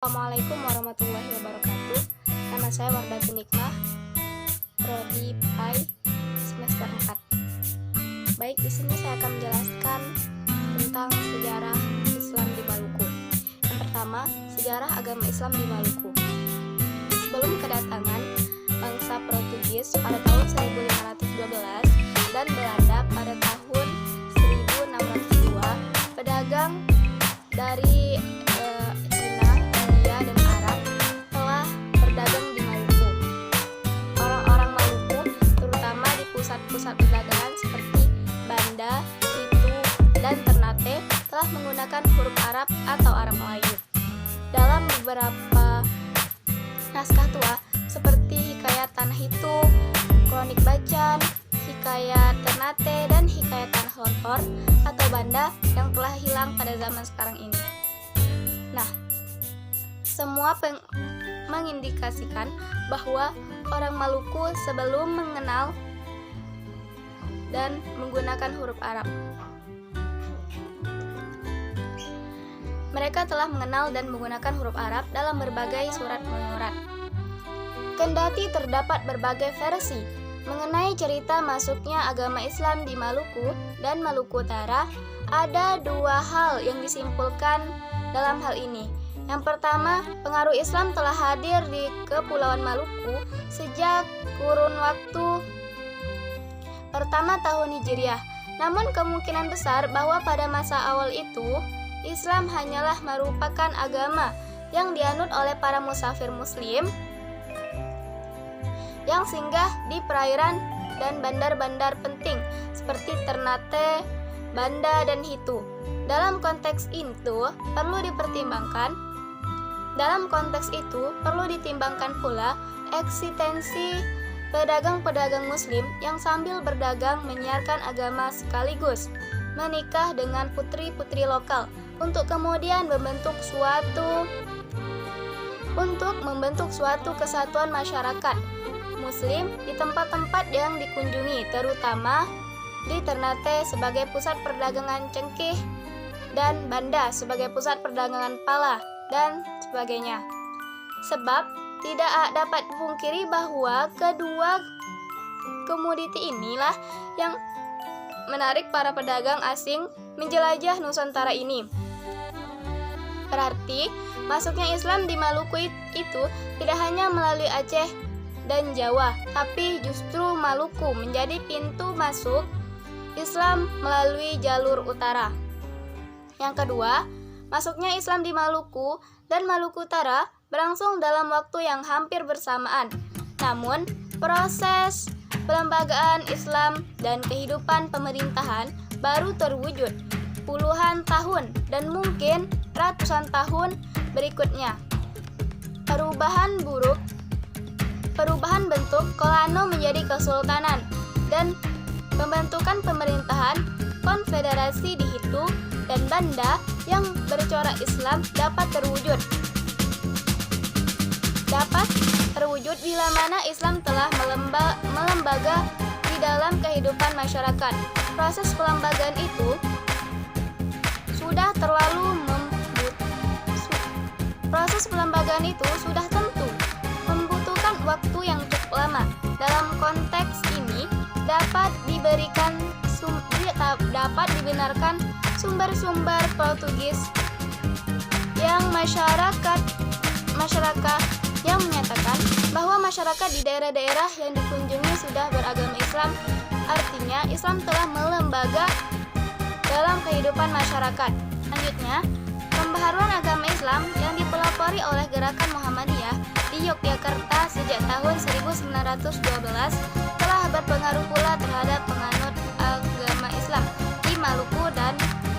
Assalamualaikum warahmatullahi wabarakatuh. Nama saya Wardati Nikmah, Prodi PAI semester 4. Baik, di sini saya akan menjelaskan tentang sejarah Islam di Maluku. Yang pertama, sejarah agama Islam di Maluku. Sebelum kedatangan bangsa Portugis pada tahun 1512 dan Belanda pada tahun 1602, pedagang dari Cina, India, dan Arab telah berdagang di Maluku. Orang-orang Maluku, terutama di pusat-pusat perdagangan seperti Banda, Situ, dan Ternate, telah menggunakan huruf Arab atau Arab Melayu. Dalam beberapa naskah tua seperti Hikayat Tanah Hitung, Kronik Bacan, Hikayat Ternate, dan Hikayat Tanah Lontor atau Banda yang telah hilang pada zaman sekarang ini. Nah, semua mengindikasikan bahwa orang Maluku sebelum mengenal dan menggunakan huruf Arab, mereka telah mengenal dan menggunakan huruf Arab dalam berbagai surat menyurat. Kendati terdapat berbagai versi mengenai cerita masuknya agama Islam di Maluku dan Maluku Utara, ada dua hal yang disimpulkan dalam hal ini. Yang pertama, pengaruh Islam telah hadir di Kepulauan Maluku sejak kurun waktu pertama tahun Hijriah. Namun kemungkinan besar bahwa pada masa awal itu, Islam hanyalah merupakan agama yang dianut oleh para musafir muslim yang singgah di perairan dan bandar-bandar penting seperti Ternate, Banda, dan Hitu. Dalam konteks itu perlu ditimbangkan pula eksistensi pedagang-pedagang muslim yang sambil berdagang menyiarkan agama sekaligus menikah dengan putri-putri lokal untuk kemudian membentuk suatu kesatuan masyarakat muslim di tempat-tempat yang dikunjungi, terutama di Ternate sebagai pusat perdagangan cengkeh dan Banda sebagai pusat perdagangan pala dan sebagainya. Sebab tidak dapat dipungkiri bahwa kedua komoditi inilah yang menarik para pedagang asing menjelajah Nusantara ini. Berarti masuknya Islam di Maluku itu tidak hanya melalui Aceh dan Jawa, tapi justru Maluku menjadi pintu masuk Islam melalui jalur utara. Yang kedua, masuknya Islam di Maluku dan Maluku Utara berlangsung dalam waktu yang hampir bersamaan. Namun, proses pelembagaan Islam dan kehidupan pemerintahan baru terwujud puluhan tahun dan mungkin ratusan tahun berikutnya. Perubahan bentuk Kolano menjadi kesultanan dan pembentukan pemerintahan konfederasi di Hitu dan Banda yang bercorak Islam dapat terwujud bila mana Islam telah melembaga di dalam kehidupan masyarakat. Proses pelembagaan itu sudah tentu membutuhkan waktu yang cukup lama. Dalam konteks ini dapat dibenarkan sumber-sumber Portugis yang masyarakat yang menyatakan bahwa masyarakat di daerah-daerah yang dikunjungi sudah beragama Islam. Artinya Islam telah melembaga dalam kehidupan masyarakat. Selanjutnya, pembaharuan agama Islam yang dipelopori oleh Gerakan Muhammadiyah di Yogyakarta sejak tahun 1912 telah berpengaruh pula terhadap penganut agama Islam di Maluku dan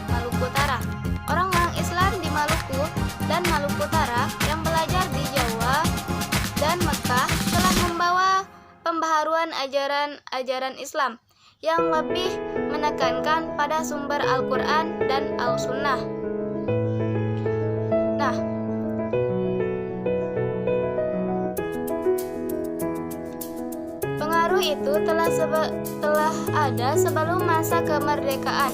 Maluku Utara. Orang-orang Islam di Maluku dan Maluku Utara yang belajar di Jawa dan Mekah telah membawa pembaharuan ajaran Islam yang lebih menekankan pada sumber Al-Quran dan Al-Sunnah. Nah, pengaruh itu telah ada sebelum masa kemerdekaan.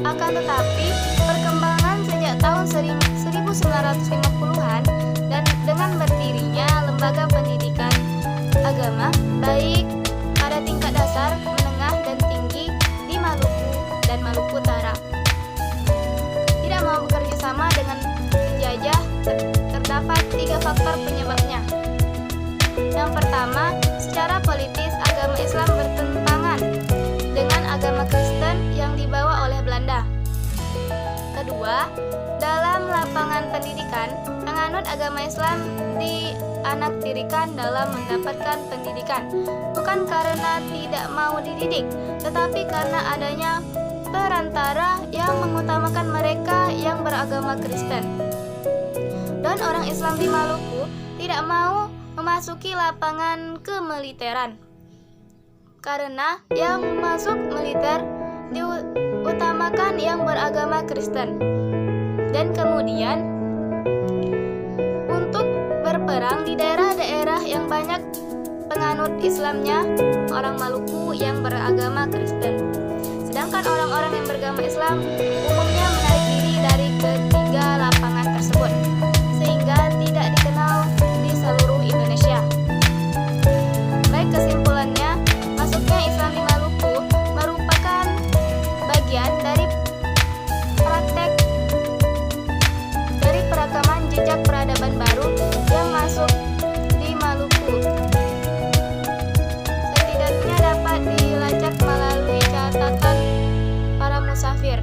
Akan tetapi, perkembangan sejak tahun 1950 baik pada tingkat dasar, menengah, dan tinggi di Maluku dan Maluku Utara. Tidak mau bekerja sama dengan penjajah terdapat 3 faktor penyebabnya. Yang pertama, secara politis agama Islam bertentangan dengan agama Kristen yang dibawa oleh Belanda. Kedua, dalam lapangan pendidikan, penganut agama Islam dianaktirikan dalam mendapatkan pendidikan, bukan karena tidak mau dididik, tetapi karena adanya perantara yang mengutamakan mereka yang beragama Kristen. Dan orang Islam di Maluku tidak mau memasuki lapangan kemiliteran, karena yang masuk militer diutamakan yang beragama Kristen. Dan kemudian untuk berperang di daerah-daerah yang banyak penganut Islamnya orang Maluku yang beragama Kristen. Sedangkan orang-orang yang beragama Islam umumnya menarik diri dari ketiga lapangan tersebut, sehingga tidak dikenal di seluruh Indonesia. Baik, kesimpulannya, masuknya Islam di Maluku merupakan bagian dari peragaman jejak peradaban baru yang masuk di Maluku. Setidaknya dapat dilacak melalui catatan para musafir.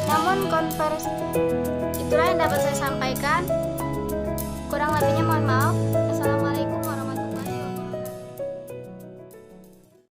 Namun itulah yang dapat saya sampaikan. Kurang lebihnya mohon maaf.